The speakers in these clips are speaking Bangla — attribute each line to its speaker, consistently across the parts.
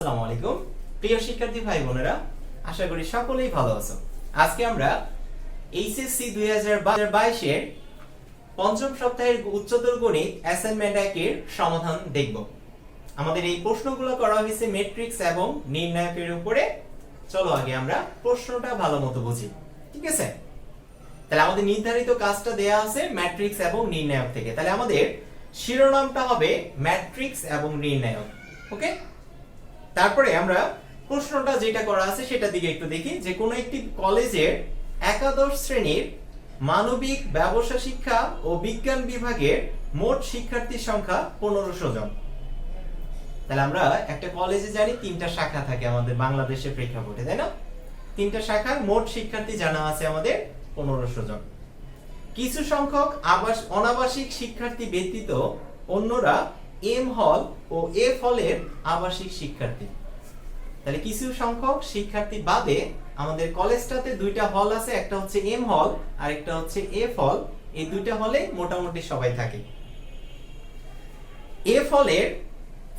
Speaker 1: আসসালামু আলাইকুম প্রিয় শিক্ষার্থী ভাই বোনেরা, আশা করি সকলেই ভালো আছো। আজকে আমরা এইচএসসি 2022 এর পঞ্চম সপ্তাহের উচ্চতর গণিত অ্যাসাইনমেন্ট 1 এর সমাধান দেখব। আমাদের এই প্রশ্নগুলো করা হয়েছে ম্যাট্রিক্স এবং নির্ণায়কের উপরে। চলো আগে আমরা প্রশ্নটা ভালোমতো বুঝি, ঠিক আছে? তাহলে আমাদের নির্ধারিত কাজটা দেয়া আছে ম্যাট্রিক্স এবং নির্ণায়ক থেকে। তাহলে আমাদের শিরোনামটা হবে ম্যাট্রিক্স এবং নির্ণায়ক, ওকে? তারপরে আমরা প্রশ্নটা যেটা করা আছে সেটা দিকে একটু দেখি যে কোন একটি কলেজের একাদশ শ্রেণীর মানবিক, ব্যবসা শিক্ষা ও বিজ্ঞান বিভাগের মোট শিক্ষার্থীর সংখ্যা 1500 জন। তাহলে আমরা একটা কলেজে জানি 3টা শাখা থাকে আমাদের বাংলাদেশের প্রেক্ষাপটে, তাই না? 3টা শাখার মোট শিক্ষার্থী জানা আছে আমাদের 1500 জন। কিছু সংখ্যক অনাবাসিক শিক্ষার্থী ব্যতীত অন্যরা এম হল ও এফ হলের আবাসিক শিক্ষার্থী। তাহলে কিছু সংখ্যক শিক্ষার্থী বাদে আমাদের কলেজটাতে দুইটা হল আছে, একটা হচ্ছে এম হল আর একটা হচ্ছে এফ হল। এই দুইটা হলে মোটামুটি সবাই থাকে। এফ হলের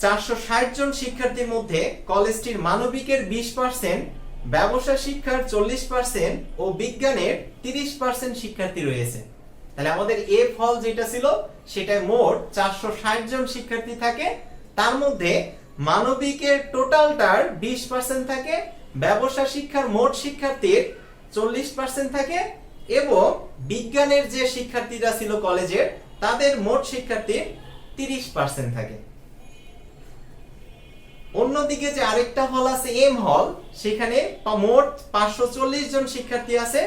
Speaker 1: 460 জন শিক্ষার্থীর মধ্যে কলেজটির মানবিকের 20%, ব্যবসা শিক্ষার 40% ও বিজ্ঞানের 30% শিক্ষার্থী রয়েছে। তাহলে আমাদের এফ হল যেটা ছিল সেটা মোট 460 জন শিক্ষার্থী থাকে। তার মধ্যে মানবিকের টোটালটার 20% থাকে, ব্যবসা শিক্ষার মোট শিক্ষার্থীর 40% থাকে এবং বিজ্ঞানের যে শিক্ষার্থীরা ছিল কলেজের তাদের মোট শিক্ষার্থীর 30% থাকে। অন্যদিকে যে আরেকটা হল আছে এম হল, সেখানে মোট 540 জন শিক্ষার্থী আছে,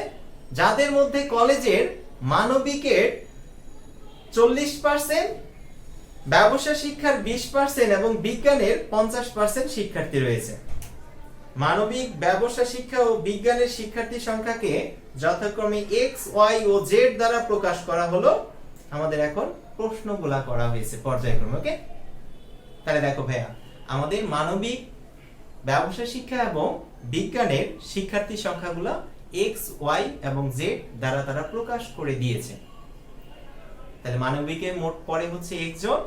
Speaker 1: যাদের মধ্যে কলেজের মানবিকের 40%, ব্যবসা শিক্ষার 20% এবং বিজ্ঞানের 50% শিক্ষার্থী রয়েছে। মানবিক, ব্যবসা শিক্ষা ও বিজ্ঞানের শিক্ষার্থী সংখ্যাকে যথাক্রমে এক্স, ওয়াই ও জেড দ্বারা প্রকাশ করা হলো। আমাদের এখন প্রশ্নগুলা করা হয়েছে পর্যায়ক্রমে, ওকে? তাহলে দেখো ভাইয়া, আমাদের মানবিক, ব্যবসা শিক্ষা এবং বিজ্ঞানের শিক্ষার্থী সংখ্যাগুলো এক্স, ওয়াই এবং জেড দ্বারা তারা প্রকাশ করে দিয়েছে। তাহলে মানবিকে মোট পড়ে হচ্ছে এক্স জন,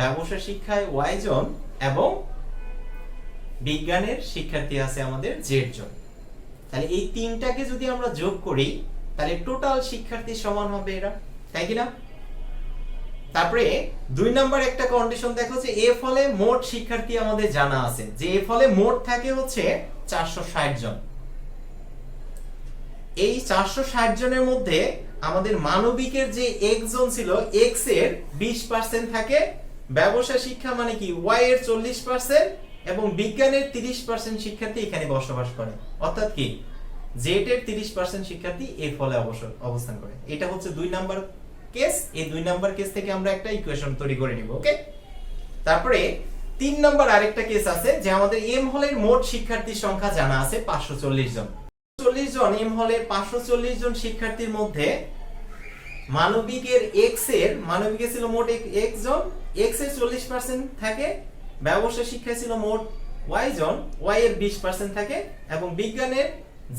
Speaker 1: ব্যবসা শিক্ষায় ওয়াই জন এবং বিজ্ঞানের শিক্ষার্থী আছে আমাদের জেড জন। তাহলে এই তিনটাকে যদি আমরা যোগ করি তাহলে টোটাল শিক্ষার্থী সমান হবে এরা, তাই কি না? তারপরে 2 নাম্বার একটা কন্ডিশন দেখো যে এফ হলে মোট শিক্ষার্থী আমাদের জানা আছে, যে এফ হলে মোট থাকে হচ্ছে 460 জন। এই 460 জনের মধ্যে আমাদের মানবিকের যে এক্স জন ছিল, এক্স এর 20% থাকে, ব্যবসা শিক্ষা মানে কি ওয়াই এর 40% এবং বিজ্ঞানের 30% শিক্ষার্থী এখানে বসবাস করে। অর্থাৎ কি জেড এর 30% শিক্ষার্থী এফ হলে অবস্থান করে। এটা হচ্ছে 2 নাম্বার কেস। এই 2 নাম্বার কেস থেকে আমরা একটা ইকুয়েশন তৈরি করে নিব, ওকে? তারপরে 3 নাম্বার আরেকটা কেস আছে যে আমাদের এম হলের মোট শিক্ষার্থীর সংখ্যা জানা আছে 540 জন। 40 জন এম হলের 540 জন শিক্ষার্থীর মধ্যে মানবিকের এক্স এর, মানবিকে ছিল মোট এক্স জন, এক্স এর 40% থাকে, ব্যবসা শিক্ষায় ছিল মোট ওয়াই জন, ওয়াই এর 20% থাকে এবং বিজ্ঞানের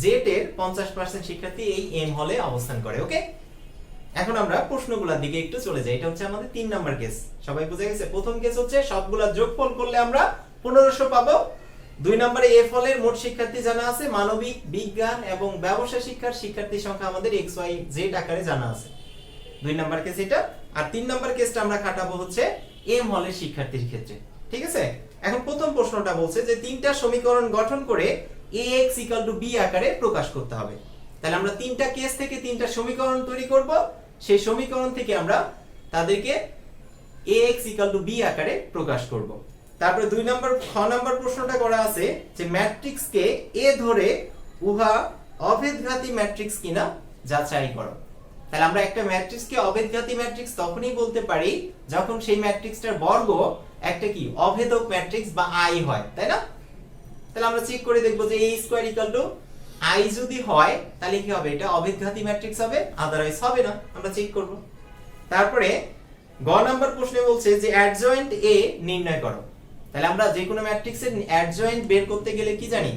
Speaker 1: জেড এর 50% শিক্ষার্থী এই এম হলে অবস্থান করে, ওকে? এখন আমরা প্রশ্নগুলোর দিকে একটু চলে যাই। এটা হচ্ছে আমাদের 3 নাম্বার কেস। সবাই বুঝে গেছে? প্রথম কেস হচ্ছে সবগুলা যোগফল করলে আমরা 1500 পাবো। 2 নম্বরে এফ হলের মোট শিক্ষার্থী জানা আছে, মানবিক, বিজ্ঞান এবং ব্যবসা শিক্ষার শিক্ষার্থী সংখ্যা আমাদের এক্স, ওয়াই, জেড আকারে জানা আছে। 2 নাম্বার কেস এটা। আর 3 নাম্বার কেসটা আমরা খাটাবো হচ্ছে এম হলের শিক্ষার্থীর ক্ষেত্রে, ঠিক আছে? এখন প্রথম প্রশ্নটা বলছে যে 3টা সমীকরণ গঠন করে ax = b আকারে প্রকাশ করতে হবে। তাহলে আমরা 3টা কেস থেকে 3টা সমীকরণ তৈরি করব। সেই সমীকরণ থেকে আমরা তাদেরকে ax = b আকারে প্রকাশ করব। তারপরে 2 নাম্বার খ নাম্বার প্রশ্নটা করা আছে যে ম্যাট্রিক্সকে a ধরে উহা অভেদঘাতী ম্যাট্রিক্স কিনা যাচাই করো। তাহলে আমরা একটা ম্যাট্রিক্সকে অভেদঘাতী ম্যাট্রিক্স তখনই বলতে পারি যখন সেই ম্যাট্রিক্সটার বর্গ একটা কি অভেদক ম্যাট্রিক্স বা i হয়, তাই না? তাহলে আমরা চেক করে দেখব যে a² = i যদি হয় তাহলে কি হবে? এটা অভেদঘাতী ম্যাট্রিক্স হবে, আদারওয়াইজ হবে না। আমরা চেক করব। তারপরে গ নাম্বার প্রশ্নে বলছে যে অ্যাডজয়েন্ট a নির্ণয় করো। তাহলে আমরা যে কোনো ম্যাট্রিক্সের অ্যাডজয়েন্ট বের করতে গেলে কি জানি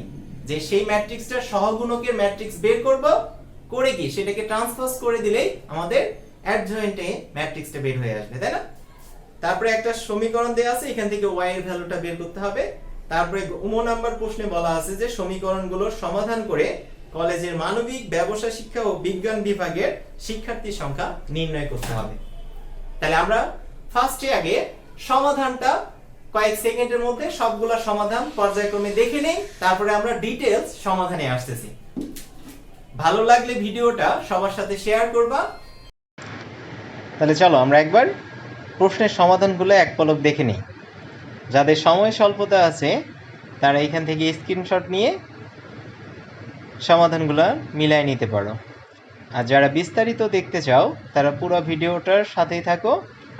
Speaker 1: যে সেই ম্যাট্রিক্সটার সহগুণকের ম্যাট্রিক্স বের করব, করে কি সেটাকে ট্রান্সপোজ করে দিলেই আমাদের অ্যাডজয়েন্টে ম্যাট্রিক্সটা বের হয়ে আসবে, তাই না? তারপরে একটা সমীকরণ দেয়া আছে, এখান থেকে y এর ভ্যালুটা বের করতে হবে। তারপরে নাম্বার প্রশ্নে বলা আছে যে সমীকরণগুলোর সমাধান করে কলেজের মানবিক, ব্যবসা শিক্ষা ও বিজ্ঞান বিভাগের শিক্ষার্থী সংখ্যা নির্ণয় করতে হবে। তাহলে আমরা ফার্স্টে আগে সমাধানটা কয়েক সেকেন্ডের মধ্যে সবগুলা সমাধান পর্যায়ক্রমে দেখে নেই, তারপরে আমরা ডিটেইলস সমাধানে আসতেছি। ভালো লাগলে ভিডিওটা সবার সাথে শেয়ার করবা। তাহলে চলো আমরা একবার প্রশ্নের সমাধানগুলো এক পলক দেখে নিই। যাদের সময় স্বল্পতা আছে তারা এখান থেকে স্ক্রিনশট নিয়ে সমাধানগুলো মিলাই নিতে পারো, আর যারা বিস্তারিত দেখতে চাও তারা পুরো ভিডিওটার সাথেই থাকো।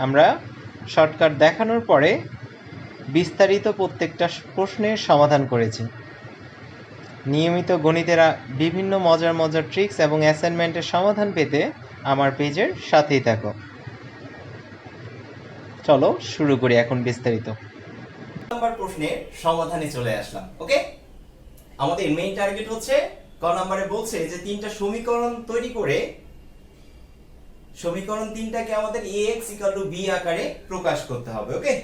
Speaker 1: আমরা শর্টকাট দেখানোর পরে বিস্তারিত প্রত্যেকটা প্রশ্নের সমাধান করেছি। নিয়মিত গণিতের বিভিন্ন মজার মজার ট্রিক্স এবং অ্যাসাইনমেন্টের সমাধান পেতে আমার পেজের সাথেই থাকো। চলো শুরু করি এখন বিস্তারিত। নাম্বার প্রশ্নের সমাধানে চলে আসলাম। ওকে, আমাদের মেইন টার্গেট হচ্ছে ক নম্বরে বলছে যে তিনটা সমীকরণ তৈরি করে সমীকরণ তিনটাকে আমাদের ax = b আকারে প্রকাশ করতে হবে। ওকে,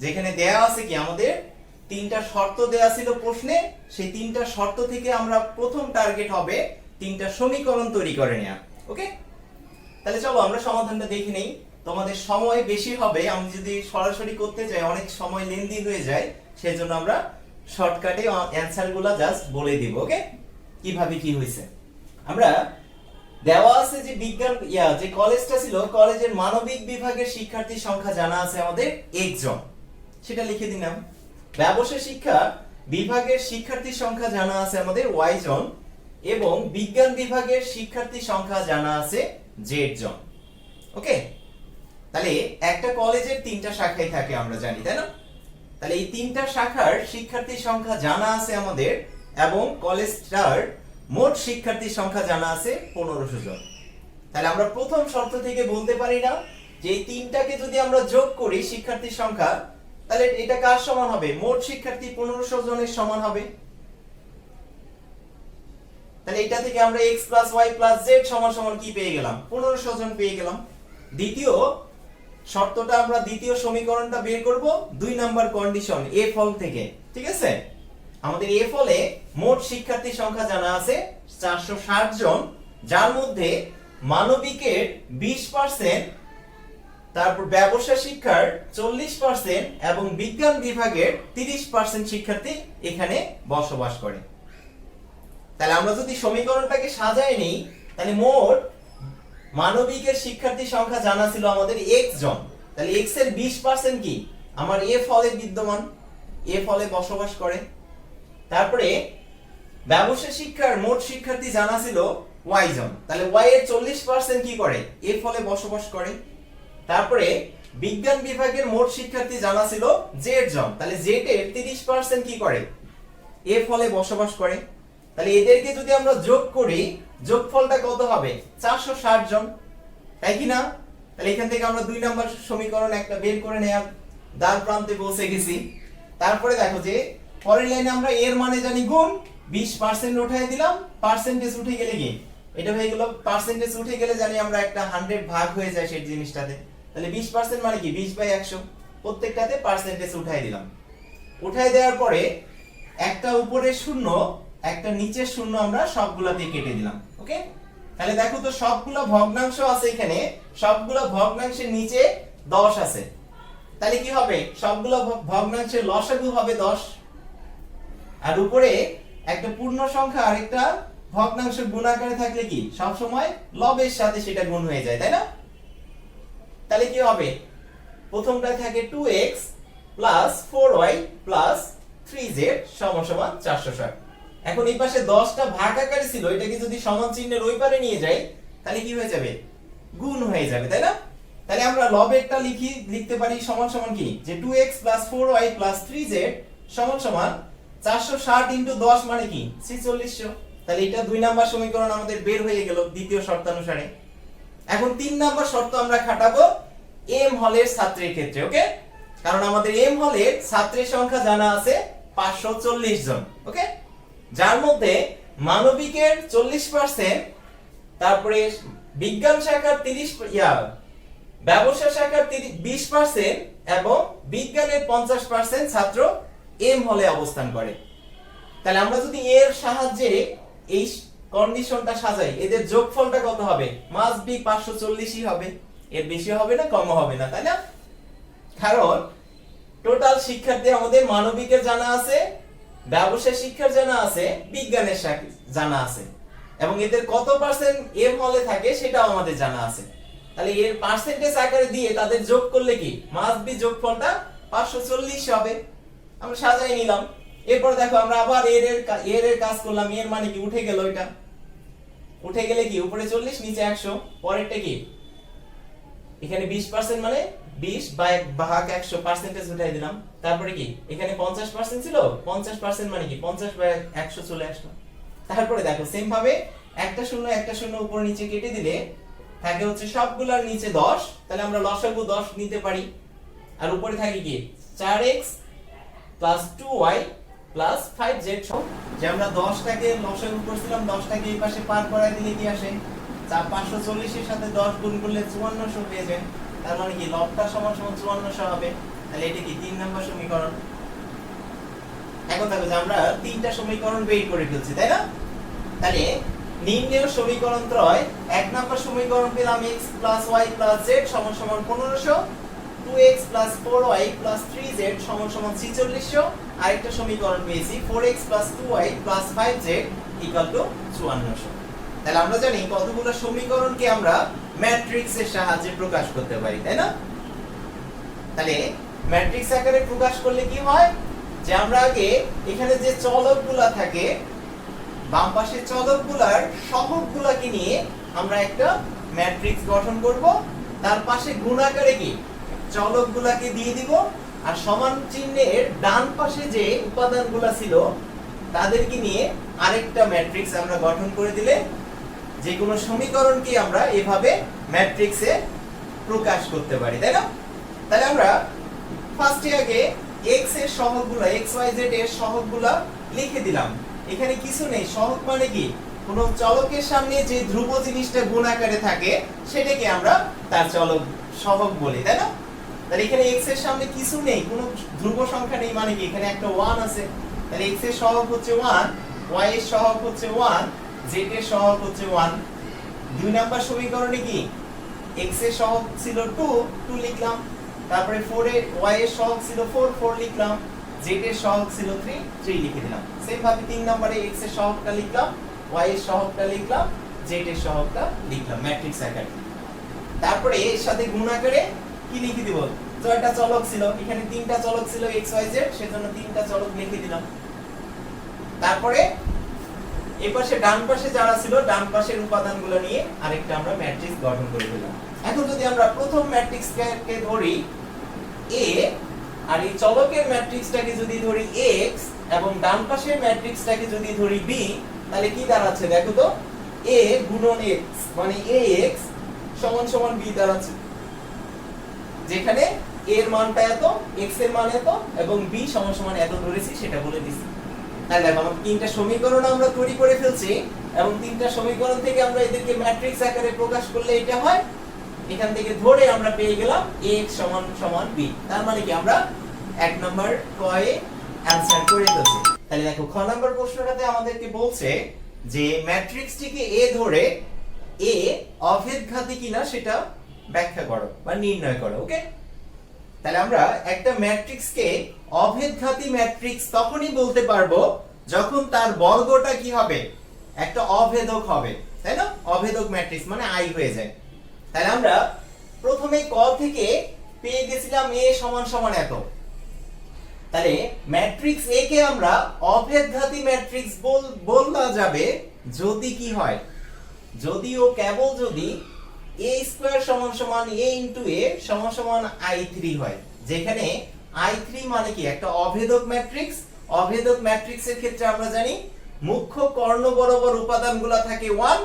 Speaker 1: যেখানে দেয়া আছে কি আমাদের তিনটা শর্ত দেয়া ছিল প্রশ্নে, সেই তিনটা শর্ত থেকে আমরা প্রথম টার্গেট হবে তিনটা সমীকরণ তৈরি করে নেওয়া। ওকে, তাহলে চলো আমরা সমাধানটা দেখে নেই। তোমাদের সময় বেশি হবে, আমি যদি সরাসরি করতে যাই অনেক সময় লেন্দি হয়ে যায়, সেজন্য আমরা শর্টকাটে অ্যানসারগুলো জাস্ট বলে দিব। ওকে, কিভাবে কি হয়েছে আমরা দেওয়া আছে যে বিজ্ঞান যে কলেজটা ছিল, কলেজের মানবিক বিভাগের শিক্ষার্থীর সংখ্যা জানা আছে আমাদের 1 জন, সেটা লিখে দিলাম। ব্যবসা শিক্ষা বিভাগের শিক্ষার্থীর সংখ্যা জানা আছে আমাদের y জন, এবং বিজ্ঞান বিভাগের শিক্ষার্থীর সংখ্যা জানা আছে z জন। ওকে, তাহলে একটা কলেজের তিনটা শাখাই থাকে আমরা জানি, তাই না? তাহলে এই তিনটা শাখার শিক্ষার্থীর সংখ্যা জানা আছে আমাদের, এবং কলেজটার মোট শিক্ষার্থীর সংখ্যা জানা আছে 1500 জন। তাহলে আমরা প্রথম শর্ত থেকে বলতে পারি না যে এই তিনটাকে যদি আমরা যোগ করি শিক্ষার্থীর সংখ্যা, তাহলে এটা কার সমান হবে? মোট শিক্ষার্থী 1500 জনের সমান হবে। তাহলে এটা থেকে আমরা x + y + z সমান কি পেয়ে গেলাম? 1500 জন পেয়ে গেলাম। দ্বিতীয় শর্তটা আমরা দ্বিতীয় সমীকরণটা বের করব 2 নাম্বার কন্ডিশন a ফল থেকে। ঠিক আছে, আমাদের a ফলে মোট শিক্ষার্থীর সংখ্যা জানা আছে 460 জন, যার মধ্যে মানবিকের 20%, তারপর ব্যবসা শিক্ষার 40% এবং বিজ্ঞান বিভাগের 30% শিক্ষার্থী এখানে বসবাস করে। তাহলে আমরা যদি সমীকরণটাকে সাজায় নেই, তাহলে মোট মানবিকের শিক্ষার্থীর সংখ্যা জানা ছিল আমাদের x জন। তাহলে x এর 20% কি? আমার a ফলে বিদ্যমান, a ফলে বসবাস করে। তারপরে ব্যবসা শিক্ষার মোট শিক্ষার্থী জানা ছিল y জন, তাহলে y এর 40% কি করে? a ফলে বসবাস করে। তারপরে বিজ্ঞান বিভাগের মোট শিক্ষার্থী জানা ছিল z জন, তাহলে z এর 30% কি করে? a ফলে বসবাস করে। তাহলে এদেরকে যদি আমরা যোগ করি, যোগফলটা কত হবে? 460 জন, তাই কি না? তাহলে এখান থেকে আমরা 2 নাম্বার সমীকরণ একটা বের করে নেওয়ার দ্বার প্রান্তে পৌঁছে গেছি। তারপরে দেখো যে পরের লাইনে আমরা এর মানে জানি গুণ, 20% উঠাই দিলাম, পার্সেন্টেজ উঠে গেলে কি এটা হয়ে গেল, পার্সেন্টেজ উঠে গেলে জানি আমরা একটা 100 ভাগ হয়ে যায় সেই জিনিসটাতে। তাহলে 20% মানে কি? 20/100, প্রত্যেকটাতে পার্সেন্টেজ উঠাই দিলাম। উঠাই দেওয়ার পরে একটা উপরে শূন্য, একটা নিচের শূন্য আমরা সবগুলাতে কেটে দিলাম। ওকে, তাহলে দেখো তো সবগুলা ভগ্নাংশ আছে এখানে, সবগুলা ভগ্নাংশের নিচে 10 আছে। তাহলে কি হবে? সবগুলা ভগ্নাংশের লসাগু হবে 10, আর উপরে একটা পূর্ণ সংখ্যা আর একটা ভগ্নাংশ গুণ আকারে থাকলে কি সব সময় লবের সাথে সেটা গুণ হয়ে যায়, তাই না? তাহলে কি হবে? প্রথমটায় থাকে 2x + 4y + 3z = 460। এখন এই পাশে 10টা ভাগ আকারে ছিল, এটাকে যদি সমান চিহ্নের ওই পারে নিয়ে যাই, তাহলে কি হয়ে যাবে? গুণ হয়ে যাবে, তাই না? তাহলে আমরা লবেরটা লিখতে পারি সমান কি, যে 2x + 4y + 3z = 460 * 10 মানে কি? 4600। তাহলে এটা 2 নাম্বার সমীকরণ আমাদের বের হয়ে গেল দ্বিতীয় শর্তানুসারে। এখন 3 নাম্বার শর্ত আমরা খাটাবো এম হলের ছাত্রের ক্ষেত্রে। ওকে, কারণ আমাদের এম হলের ছাত্রের সংখ্যা জানা আছে 540 জন। ওকে, যার মধ্যে মানবিকের 40%, তারপরে বিজ্ঞান শাখার ব্যবসা শাখার 20% এবং বিজ্ঞানের 50% ছাত্র এম হলে অবস্থান করে। তাহলে আমরা যদি এর সাহায্যে এই কন্ডিশনটা সাজাই, এদের যোগফলটা কত হবে? মাস্ট বি 540ই হবে, এর বেশি হবে না, কম হবে না, তাই না? কারণ টোটাল শিক্ষার্থী আমাদের মানবিকের জানা আছে, ব্যবসায় শিক্ষার জানা আছে, বিজ্ঞানের জানা আছে, এবং এদের কত পার্সেন্ট এম হলে থাকে সেটাও আমাদের জানা আছে। তাহলে এর পার্সেন্টেজ আকারে দিয়ে তাদের যোগ করলে কি মাস্ট বি যোগফলটা 540 হবে। আমরা সাজাই নিলাম। এরপর দেখো আমরা আবার এর কাজ করলাম। এর মানে কি উঠে গেল, এটা উঠে গেলে কি উপরে 40 নিচে 100, পরেরটা কি এখানে 20% মানে 20 ভাগ 100 পার্সেন্টেজ উঠাই দিলাম। তারপরে কি এখানে 50% ছিল, 50% মানে কি 50 ভাগ 100 চলে আসলো। তারপরে দেখো সেম ভাবে একটা শূন্য উপর নিচে কেটে দিলে থাকে হচ্ছে সবগুলোর নিচে 10, তাহলে আমরা লসাগু 10 নিতে পারি। আর উপরে থাকে কি 4x 2y 5z, যে আমরা 10টাকে লসাগু করছিলাম, 10টাকে এই পাশে পার করায় দিলে কি আসে 540 এর সাথে 10 গুণ করলে 5400 হয়ে যায়। তার মানে কি লবটা সমান সমান 5400 হবে। তাহলে এটা কি 3 নম্বর সমীকরণ। এখন দেখো যে আমরা তিনটা সমীকরণ বের করে ফেলছি, তাই না? তাহলে নির্ণেয় সমীকরণ ত্রয়, 1 নম্বর সমীকরণ পেলাম x y z সমান সমান 1500, 2x 4y 3z সমান সমান 4600, আরেকটা সমীকরণ পেয়েছি 4x 2y 5z 5400। তাহলে আমরা জানি কতগুলো সমীকরণকে আমরা ম্যাট্রিক্সের সাহায্যে প্রকাশ করতে পারি, তাই না? তাহলে ম্যাট্রিক্স আকারে প্রকাশ করলে কি হয়, যে আমরা আগে এখানে যে চলকগুলা থাকে বাম পাশের চলকগুলার সহগগুলাকে নিয়ে আমরা একটা ম্যাট্রিক্স গঠন করব। তার পাশে গুণ আকারে কি চলকগুলাকে দিয়ে দিব, আর সমান চিহ্নের ডান পাশে যে উপাদানগুলা ছিল তাদেরকে নিয়ে আরেকটা ম্যাট্রিক্স আমরা গঠন করে দিলে যে কোনো সমীকরণকে আমরা এভাবে ম্যাট্রিক্সে প্রকাশ করতে পারি, তাই না? তাহলে আমরা ফার্স্টে আগে x এর সহগগুলা, x y z এর সহগগুলা লিখে দিলাম। এখানে কিছু নেই, সহগ মানে কি কোন চলকের সামনে যে ধ্রুব জিনিসটা গুণ আকারে থাকে সেটাকে আমরা তার চলক সহগ বলি, তাই না? তাহলে এখানে x এর সামনে কিছু নেই, কোনো ধ্রুব সংখ্যা নেই, মানে কি এখানে একটা 1 আছে। তাহলে x এর সহগ হচ্ছে 1, y এর সহগ হচ্ছে 1, z এর সহগ হচ্ছে 1। 2 নাম্বার সমীকরণে কি x এর সহগ ছিল 2 লিখলাম, তারপরে 4 এর y এর সহগ ছিল 4 লিখলাম, z এর সহগ ছিল 3 লিখে দিলাম। সেম ভাবে 3 নম্বরে x এর সহগটা লিখলাম, y এর সহগটা লিখলাম, z এর সহগটা লিখলাম ম্যাট্রিক্স আকারে। তারপরে এর সাথে গুণ আকারে কি লিখে দিব, ছয়টা চলক ছিল, এখানে 3টা চলক ছিল x y z, সেজন্য 3টা চলক লিখে দিলাম। তারপরে এই পাশে ডান পাশে যারা ছিল ডান পাশের উপাদানগুলো নিয়ে আরেকটা আমরা ম্যাট্রিক্স গঠন করে দিলাম। এখন যদি আমরা প্রথম ম্যাট্রিক্সকে ধরি a, আর এই চলকের ম্যাট্রিক্সটাকে যদি ধরি x, এবং ডান পাশের ম্যাট্রিক্সটাকে যদি ধরি b, তাহলে কি দাঁড়াচ্ছে দেখো তো, a গুণন x মানে ax সমান সমান b দাঁড়াচ্ছে, যেখানে a এর মানটা এত, x এর মান এত, এবং b সমান সমান এত ধরেছি সেটা বলে দিছি। তাহলে দেখো আমরা তিনটা সমীকরণ আমরা তৈরি করে ফেলছি, এবং তিনটা সমীকরণ থেকে আমরা এদেরকে ম্যাট্রিক্স আকারে প্রকাশ করলে এটা হয়। এখান থেকে ধরে আমরা পেয়ে গেলাম x সমান সমান b। তার মানে কি আমরা 1 নাম্বার কয়ে অ্যানসার করে ফেলছি। তাহলে দেখো খ নাম্বার প্রশ্নটাতে আমাদেরকে বলছে যে ম্যাট্রিক্সটিকে a ধরে a অভেদঘাতী কিনা সেটা ব্যাখ্যা করো বা নির্ণয় করো। ওকে, তাহলে আমরা একটা ম্যাট্রিক্সকে অভেদঘাতী ম্যাট্রিক্স তখনই বলতে পারবো যখন তার বর্গটা কি হবে, একটা অভেদক হবে, তাই না? অভেদক ম্যাট্রিক্স মানে আই হয়ে যায়। তাহলে আমরা প্রথমে ক থেকে পেয়ে গেছিলাম a সমান সমান এত। তাহলে ম্যাট্রিক্স a কে আমরা অভেদঘাতী ম্যাট্রিক্স বলা যাবে যদি কি হয়, যদি ও কেবল যদি a স্কয়ার সমান সমান a ইনটু a সমান সমান i3 হয়, যেখানে i3 মানে কি একটা অভেদক ম্যাট্রিক্স। অভেদক ম্যাট্রিক্সের ক্ষেত্রে আমরা জানি মুখ্য কর্ণ বরাবর উপাদানগুলো থাকে 1,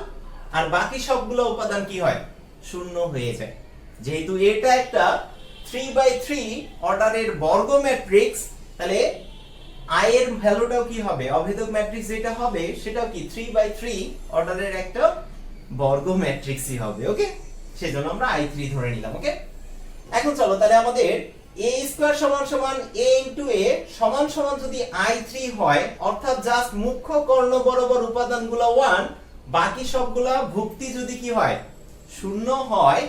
Speaker 1: আর বাকি সবগুলো উপাদান কি হয়, শূন্য হয়ে যায়। যেহেতু এটা একটা 3/3 অর্ডারের বর্গ ম্যাট্রিক্স, তাহলে i এর ভ্যালুটাও কি হবে, অভেদক ম্যাট্রিক্স যেটা হবে সেটাও কি 3/3 অর্ডারের একটা বর্গ ম্যাট্রিক্সই হবে। ওকে, সেজন্য আমরা i3 ধরে নিলাম। ওকে, এখন চলো তাহলে আমাদের a স্কয়ার সমান সমান a ইনটু a সমান সমান যদি i3 হয়, অর্থাৎ জাস্ট মুখ্য কর্ণ বরাবর উপাদানগুলো 1, বাকি সবগুলা ভুক্তি যদি কি হয়, শূন্য হয়,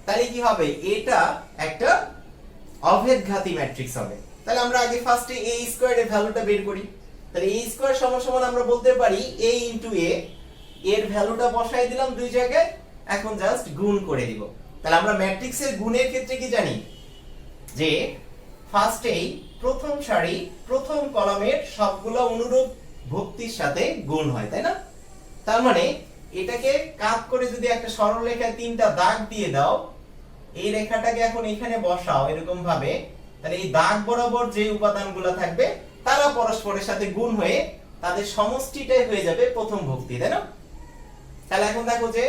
Speaker 1: তাহলে কি হবে, এটা একটা অভেদঘাতী ম্যাট্রিক্স হবে। তাহলে আমরা আগে ফার্স্টে a স্কয়ারের ভ্যালুটা বের করি। তাহলে a স্কয়ার সমান সমান আমরা বলতে পারি a ইনটু a, এর ভ্যালুটা বসাই দিলাম দুই জায়গায়, এখন জাস্ট গুণ করে দিব। তাহলে আমরা ম্যাট্রিক্সের গুণের ক্ষেত্রে কি জানি, যে ফার্স্টেই প্রথম সারি প্রথম কলামের সবগুলো অনুরূপ ভুক্তির সাথে গুণ হয়, তাই না? তার মানে এটাকে কাট করে যদি একটা সরল রেখায় তিনটা দাগ দিয়ে দাও, এই রেখাটাকে এখন এখানে বসাও এরকম ভাবে, তাহলে এই দাগ বরাবর যে উপাদানগুলো থাকবে তারা পরস্পরের সাথে গুণ হয়ে তাদের সমষ্টিটাই হয়ে যাবে প্রথম ভুক্তি, তাই না? তাহলে এখন দেখো যে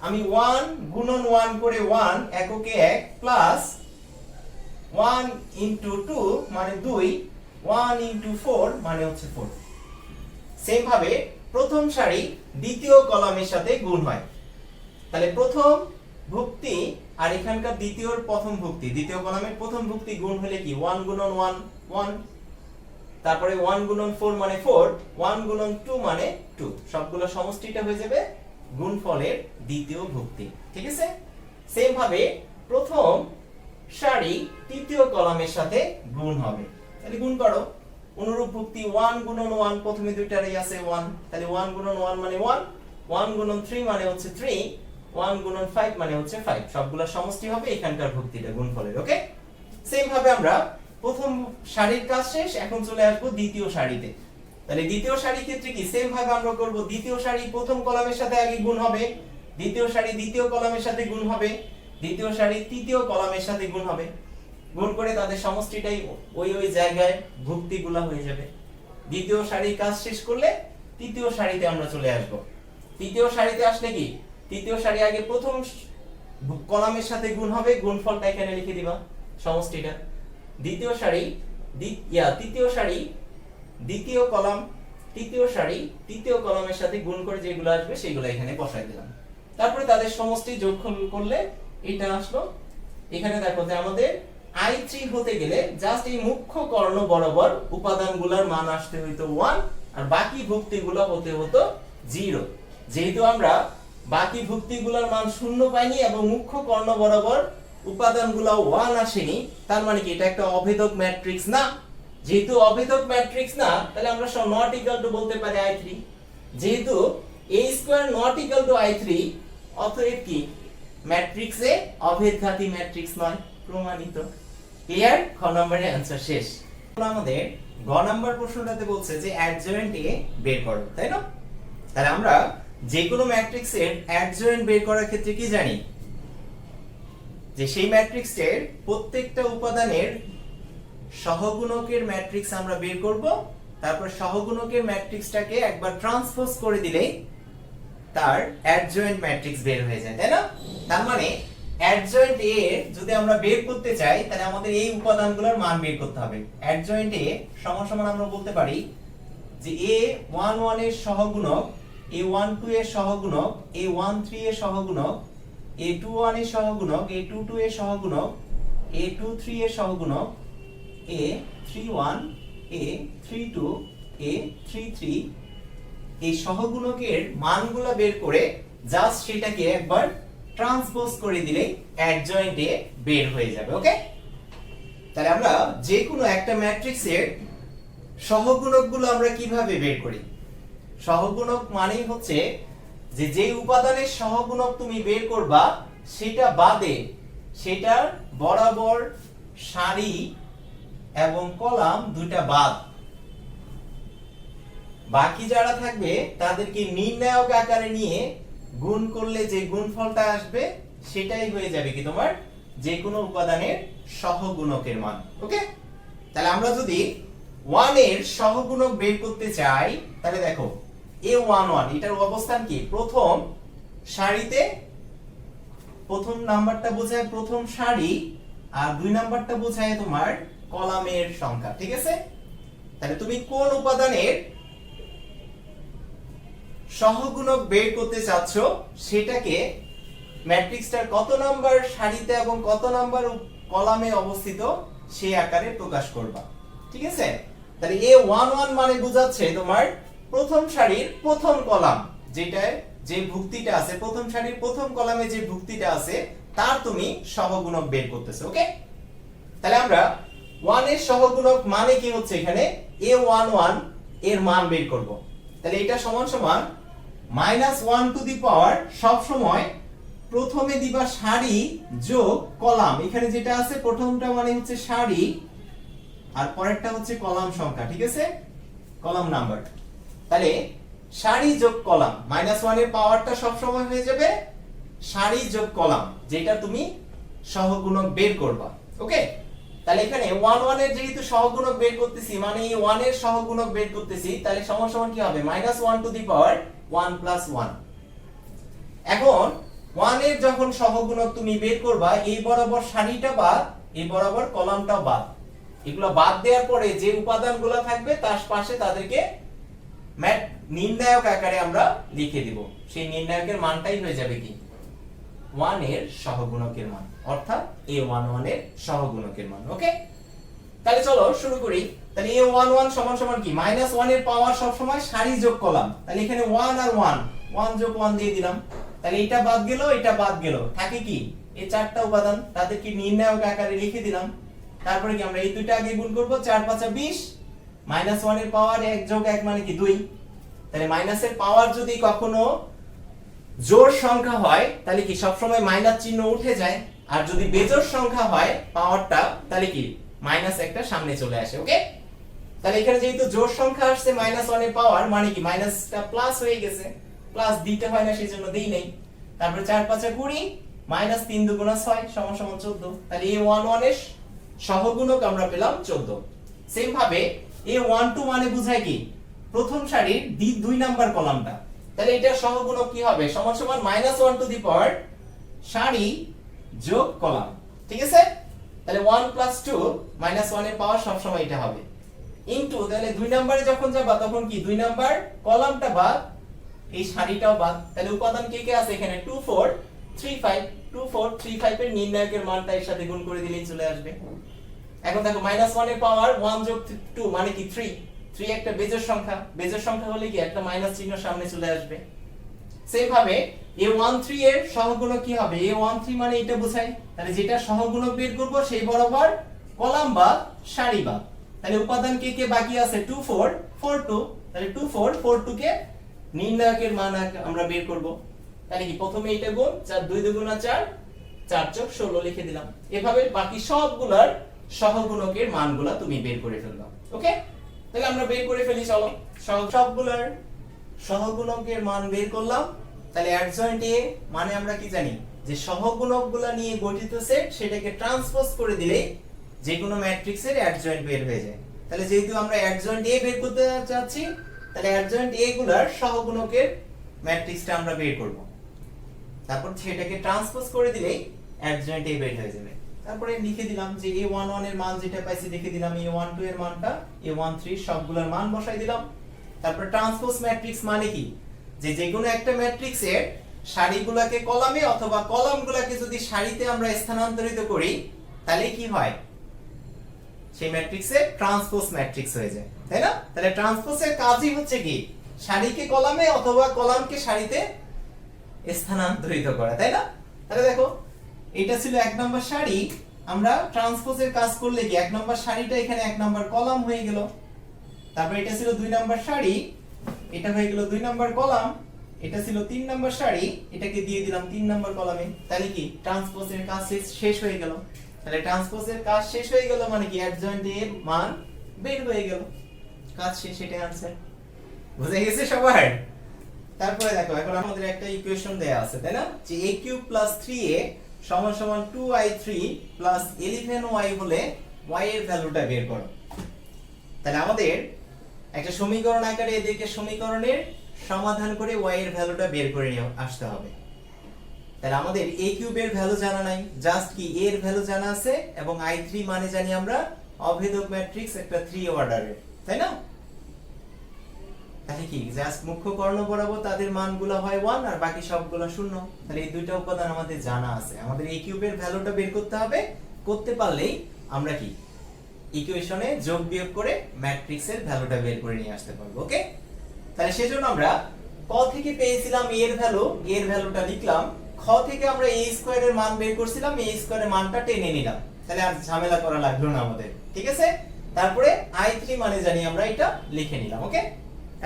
Speaker 1: আমি 1 গুণন 1 করে 1 এককে 1 প্লাস 1 ইনটু 2 মানে 2, 1 ইনটু 4 মানে হচ্ছে 4। সেম ভাবে প্রথম সারি দ্বিতীয় কলামের সাথে গুণ হয়। তাহলে প্রথম ভুক্তি আর এখানকার দ্বিতীয়র প্রথম ভুক্তি, দ্বিতীয় কলামের প্রথম ভুক্তি গুণ হলে কি 1 গুণন 1 1, তারপরে 1 গুণন 4 মানে 4, 1 গুণন 2 মানে 2, সবগুলো সমষ্টিটা হয়ে যাবে গুণফলের দ্বিতীয় ভুক্তি। ঠিক আছে? সেম ভাবে প্রথম সারি তৃতীয় কলামের সাথে গুণ হবে। তাহলে গুণ করো, অনুরূপ ভুক্তি 1 গুণন 1, প্রথমে দুইটারই আছে 1, তাহলে 1 গুণন 1 মানে 1, 1 গুণন 3 মানে হচ্ছে 3, 1 গুণন 5 মানে হচ্ছে 5, সবগুলা সমষ্টি হবে এখানকার ভুক্তিটা গুণফলের। ওকে, সেম ভাবে আমরা প্রথম সারির কাজ শেষ, এখন চলে আসব দ্বিতীয় সারিতে। তাহলে দ্বিতীয় সারির ক্ষেত্রে কি সেম ভাবে আমরা করব, দ্বিতীয় সারি প্রথম কলামের সাথে আগে গুণ হবে, দ্বিতীয় সারি দ্বিতীয় কলামের সাথে গুণ হবে, দ্বিতীয় সারি তৃতীয় কলামের সাথে গুণ হবে, গুণ করে তাদের সমষ্টিটাই ওই ওই জায়গায় ভুক্তিগুলা হয়ে যাবে। দ্বিতীয় সারির কাজ শেষ করলে তৃতীয় সারিতে আমরা চলে আসব। তৃতীয় সারিতে আসলে কি, তৃতীয় সারি আগে প্রথম কলামের সাথে গুণ হবে, গুণফলটা এখানে লিখে দিবা সমষ্টিটা। দ্বিতীয় সারি তৃতীয় সারি দ্বিতীয় কলাম, তৃতীয় সারি তৃতীয় কলামের সাথে গুণ করে যেগুলো আসবে সেগুলো এখানে বসাই দিলাম। তারপরে তাদের সমষ্টি যোগফল করলে এটা আসলো। এখানে দেখো যে আমাদের i3 হতে গেলে জাস্ট এই মুখ্য কর্ণ বরাবর উপাদানগুলোর মান আসতে হইতো 1, আর বাকি ভুক্তিগুলো হতে হতো 0। যেহেতু আমরা বাকি ভুক্তিগুলোর মান শূন্য পাইনি এবং মুখ্য কর্ণ বরাবর উপাদানগুলো 1 আসেনি, তার মানে কি এটা একটা অভেদক ম্যাট্রিক্স না। যেহেতু অভেদক ম্যাট্রিক্স না, তাহলে আমরা সব নট ইকুয়াল টু বলতে পারি i3। যেহেতু a square not equal to i3, অতএব কি ম্যাট্রিক্সে অভেদঘাতী ম্যাট্রিক্স নয়, প্রমাণিত। ক্লিয়ার? খ নম্বরের आंसर শেষ। আমাদের গ নাম্বার প্রশ্নটাতে বলছে যে অ্যাডজয়েন্ট এ বের করো, তাই না? তাহলে আমরা যে কোনো ম্যাট্রিক্সের অ্যাডজয়েন্ট বের করার ক্ষেত্রে কি জানি, যে সেই ম্যাট্রিক্সের প্রত্যেকটা উপাদানের সহগুণকের ম্যাট্রিক্স আমরা বের করব, তারপর সহগুণকের ম্যাট্রিক্সটাকে একবার ট্রান্সপোজ করে দিলেই তার অ্যাডজয়েন্ট ম্যাট্রিক্স বের হয়ে যায়, তাই না? তার মানে অ্যাডজয়েন্ট এ যদি আমরা বের করতে চাই, তাহলে আমাদের এই উপাদানগুলোর মান বের করতে হবে। অ্যাডজয়েন্ট এ সমান সমান আমরা বলতে পারি যে a11 এর সহগুণক, a12 এর সহগুণক, a13 এর সহগুণক, a21 এর সহগুণক, a22 এর সহগুণক, a23 এর সহগুণক, a31, a32, a33, এই সহগুণকের মানগুলো বের করে জাস্ট সেটাকে একবার ট্রান্সপোজ করে দিলে অ্যাডজয়েন্ট এ বের হয়ে যাবে। ওকে, তাহলে আমরা যে কোনো একটা ম্যাট্রিক্সের সহগুণকগুলো আমরা কিভাবে বের করি? সহগুণক মানেই হচ্ছে যে যেই উপাদানের সহগুণক তুমি বের করবা সেটা বাদে সেটার বরাবর সারি এবং কলাম দুইটা বাদ, বাকি যারা থাকবে তাদেরকে নির্ণায়ক আকারে নিয়ে গুণ করলে যে গুণফলটা আসবে সেটাই হয়ে যাবে কি তোমার যে কোনো উপাদানের সহগুণকের মান। ওকে, তাহলে আমরা যদি 1 এর সহগুণক বের করতে চাই, তাহলে দেখো a11 এটার অবস্থান কি, প্রথম সারিতে, প্রথম নাম্বারটা বোঝায় প্রথম সারি আর 2 নাম্বারটা বোঝায় তোমার কলামের সংখ্যা। ঠিক আছে, তাহলে তুমি কোন উপাদানের সহগুণক বের করতে চাচ্ছ সেটাকে ম্যাট্রিক্সটার কত নাম্বার সারিতে এবং কত নাম্বার কলামে অবস্থিত সেই আকারে প্রকাশ করবা। ঠিক আছে? তাহলে A11 মানে বোঝাচ্ছে তোমার প্রথম সারির প্রথম কলাম, যেটা যে ভুক্তিটা আছে প্রথম সারির প্রথম কলামে যে ভুক্তিটা আছে তার তুমি সহগুণক বের করতেছো। ওকে, তাহলে আমরা 1 এর সহগুণক মানে কি হচ্ছে এখানে A11 এর মান বের করব। তাহলে এটা সমান সমান -1 টু দি পাওয়ার সব সময় প্রথমে দিবা সারি যোগ কলাম। এখানে যেটা আছে প্রথমটা মানে হচ্ছে সারি আর পরেরটা হচ্ছে কলাম সংখ্যা। ঠিক আছে, কলাম নাম্বার। তাহলে সারি যোগ কলাম, -1 এর পাওয়ারটা সব সময় হয়ে যাবে সারি যোগ কলাম, যেটা তুমি সহগুণক বের করবা। ওকে, তাহলে এখানে 1 এর যেহেতু সহগুণক বের করতেছি মানে এই 1 এর সহগুণক বের করতেছি, তাহলে সমান সমান কি হবে -1 টু দি পাওয়ার 1 প্লাস 1। এখন 1 এর যখন সহগুণক তুমি বের করবা, এই বরাবর সারিটা বাদ, এই বরাবর কলামটা বাদ, এগুলো বাদ দেওয়ার পরে যে উপাদানগুলো থাকবে তার পাশে তাদেরকে নির্ণায়ক আকারে আমরা লিখে দিব। সেই নির্ণায়কের মানটাই হয়ে যাবে কি 1 এর সহগুণকের মান, অর্থাৎ A11 এর সহগুণকের মান। ওকে, তাহলে চলো শুরু করি। তাহলে A11 সমান সমান কি -1 এর পাওয়ার সব সময় সারি যোগ কলাম। তাহলে এখানে 1 আর 1 যোগ 1 দিয়ে দিলাম। তাহলে এটা বাদ গেল, এটা বাদ গেল, থাকে কি এই চারটা উপাদান, তাদেরকে নির্ণায়ক আকারে লিখে দিলাম। তারপরে কি আমরা এই দুইটা আগে গুণ করব, 4 5 20, -1 এর পাওয়ার 1 যোগ 1 মানে কি 2। তাহলে মাইনাসের পাওয়ার যদি কখনো জোড় সংখ্যা হয় তাহলে কি সব সময় মাইনাস চিহ্ন উঠে যায়, আর যদি বেজোড় সংখ্যা হয় পাওয়ারটা তাহলে কি মাইনাস একটা সামনে চলে আসে। ওকে, তাহলে এখানে যেহেতু জোড় সংখ্যা আসছে -1 এর পাওয়ার মানে কি মাইনাসটা প্লাস হয়ে গেছে, প্লাস দিতে হয় না সেজন্য দেই নাই। তারপরে 4 5 20 -3 2 6 সমান সমান 14। তাহলে A11 এর সহগুণক আমরা পেলাম 14। সেম ভাবে A12 মানে বোঝায় কি প্রথম সারির 2 নাম্বার কলামটা। তাহলে এটার সহগুণক কি হবে সমান সমান -1 টু দি পাওয়ার সারি যোগ কলাম। ঠিক আছে, তাহলে 1 প্লাস 2 -1 এর পাওয়ার সব সময় এটা হবে ইনটু, তাহলে 2 নম্বরে যখন যাবা তখন কি 2 নাম্বার কলামটা বাদ, এই সারিটাও বাদ। তাহলে উপাদান কে কে আছে এখানে 2 4 3 5, 2 4 3 5 এর নির্ণায়কের মানটা এর সাথে গুণ করে দিলেই চলে আসবে। এখন দেখো -1 এর পাওয়ার 1 যোগ 2 মানে কি 3, 3 একটা বেজোড় সংখ্যা, বেজোড় সংখ্যা হলে কি একটা মাইনাস চিহ্ন সামনে চলে আসবে। সেম ভাবে A13 এর সহগুণক কি হবে, A13 মানে এটা বোঝায়, তাহলে যেটা সহগুণক বের করব সেই বরাবর কলাম বা সারি বা। তাহলে উপাদান কে কে বাকি আছে 2 4 4 2, তাহলে 2 4 4 2 কে নির্ণায়কের মান আমরা বের করব। তাহলে কি প্রথমে এটা গুণ 4 2 2 গুণা 4 4 যোগ 16 লিখে দিলাম। এভাবে বাকি সবগুলোর সহগুণকের মানগুলো তুমি বের করে ফেললাম। ওকে, তাহলে আমরা বের করে ফেলি, চলো সবগুলোর সহগুণকের মান বের করলাম। তাহলে অ্যাডজয়েন্ট এ মানে আমরা কি জানি যে সহগুণকগুলো নিয়ে গঠিত সেট, সেটাকে ট্রান্সপোজ করে দিলে যে কোনো ম্যাট্রিক্সের অ্যাডজয়েন্ট বের হয়ে যায়। তাহলে যেহেতু আমরা অ্যাডজয়েন্ট এ বের করতে চাচ্ছি, তাহলে অ্যাডজয়েন্ট এ গুলার সহগুণকের ম্যাট্রিক্সটা আমরা বের করব। তারপর সেটাকে ট্রান্সপোজ করে দিলেই অ্যাডজয়েন্ট এ বের হয়ে যাবে। তারপরে লিখে দিলাম যে A11 এর মান যেটা পাইছি লিখে দিলাম, A12 এর মানটা, A13 সবগুলোর মান বসাই দিলাম। তারপর ট্রান্সপোজ ম্যাট্রিক্স মানে কি যে যেকোনো একটা ম্যাট্রিক্সের সারিগুলোকে কলামে অথবা কলামগুলোকে যদি সারিতে আমরা স্থানান্তরিত করি তাহলে কি হয়, সেই ম্যাট্রিক্সে ট্রান্সপোজ ম্যাট্রিক্স হয়ে যায়, তাই না? তাহলে ট্রান্সপোজের কাজই হচ্ছে কি সারিকে কলামে অথবা কলামকে সারিতে স্থানান্তরিত করা, তাই না? তাহলে দেখো এটা ছিল 1 নম্বর সারি, আমরা ট্রান্সপোজের কাজ করলে কি 1 নম্বর সারিটা এখানে 1 নম্বর কলাম হয়ে গেল। তারপর এটা ছিল 2 নম্বর সারি, এটা হয়ে গেল 2 নম্বর কলাম। এটা ছিল 3 নম্বর সারি, এটাকে দিয়ে দিলাম 3 নম্বর কলামে। তাহলে কি ট্রান্সপোজের কাজ শেষ হয়ে গেল। তাহলে ট্রান্সপোজের কাজ শেষ হয়ে গেল মানে কি অ্যাডজয়েন্ট এর মান বের হয়ে গেল, কাজ শেষ, সেটাই आंसर। বুঝে গেছে সবার? তারপরে দেখো এখন আমাদের একটা ইকুয়েশন দেয়া আছে, তাই না, যে a³ + 3a = 2i3 + 11y হলে y এর ভ্যালুটা বের করো। তাহলে আমাদের একটা সমীকরণ আকারে এদেরকে সমীকরণের সমাধান করে y এর ভ্যালুটা বের করে নিয়ে আসতে হবে। তাহলে আমাদের a³ এর ভ্যালু জানা নাই, জাস্ট কি a এর ভ্যালু জানা আছে এবং i3 মানে জানি আমরা অভেদক ম্যাট্রিক্স একটা 3 অর্ডারের, তাই না? তাহলে কি জাস্ট মুখ্য কর্ণ বরাবর তাদের মানগুলো হয় 1 আর বাকি সবগুলো 0। তাহলে এই দুইটা উপাদান আমাদের জানা আছে, আমাদের a³ এর ভ্যালুটা বের করতে হবে। করতে পারলেই আমরা কি ইকুয়েশনে যোগ বিয়োগ করে ম্যাট্রিক্সের ভ্যালুটা বের করে নিয়ে আসতে পারবো। ওকে, তাহলে সেজন্য আমরা ক থেকে পেয়েছিলাম a এর ভ্যালু, a এর ভ্যালুটা লিখলাম, খ থেকে আমরা a স্কয়ারের মান বের করছিলাম, a স্কয়ারের মানটা টেনে নিলাম, তাহলে আর ঝামেলা করা লাগলো না আমাদের। ঠিক আছে, তারপরে i3 মানে জানি আমরা এটা লিখে নিলাম। ওকে,